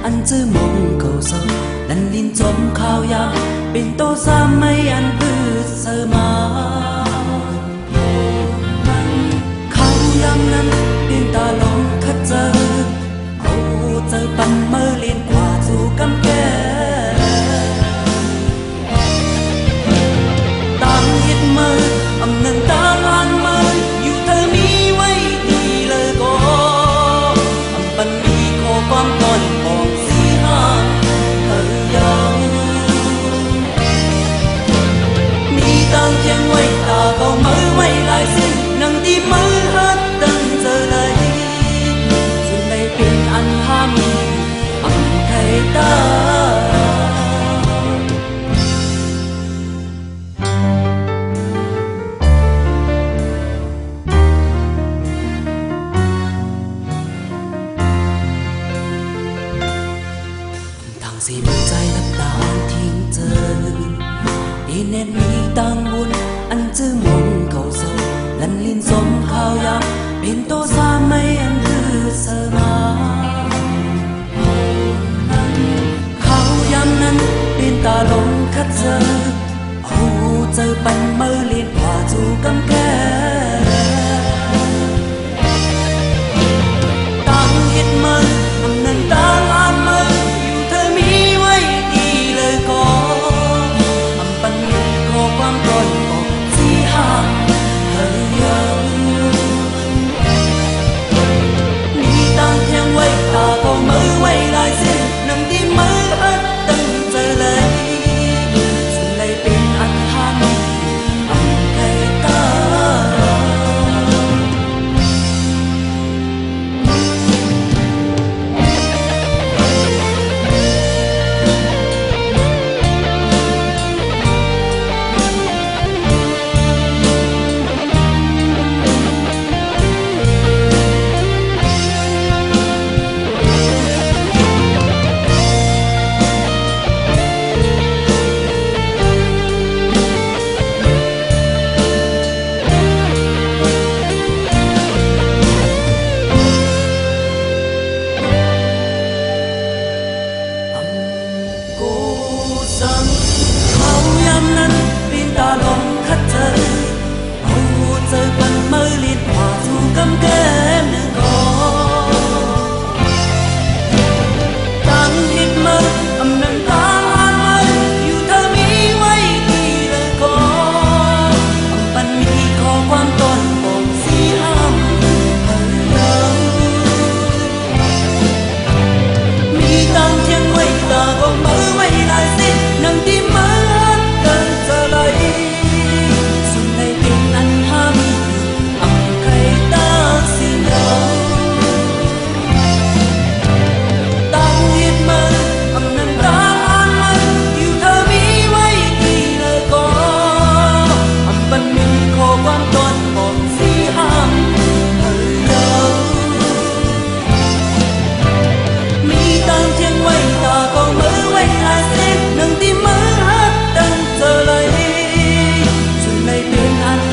anh chưa mong cầu sâu lần liên trong khao ya bên tô xa mây anh cứ sơ mà khao yam nan bên ta lòng khát giờ ô giờ bắn mơ liên qua dù căm kẽ tang hiết mơ âm nâng ta lan mơอยู่เธอมีไว้ดีเลยก็âmปันมีขอความตอนบอกสิหาเธอยังมีตางเทียงไว้ตาก็มือไว้ลายสิ้นนั่งที่มือฮัดตั้งเจอเลยจึงได้เป็นอันห้ามีอันไทยตาสิมันใจนับตาทิ้งเจออีเน็ตมีตังบุญอันจื้อมงเขาโซลันลินสมข้าวยาเป็นโตสาไม่อันคือเสมาข้าวยำนั้นเป็นตาลงคัดเจอเอาเจอปันเมื่อเลียนกว่าจูกำแก่ตังเห็ดมืออำนั้นตาลานมือความร้อนบอกสิหาเธอยังมีตางเทียงไว้ตาก็มือไว้ลายสิ้นนั่งที่มืออัดตั้งเจอเลยสุดเลยเป็นอัน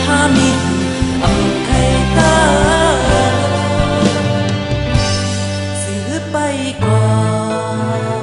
หามีอันไกลตาไปกว่า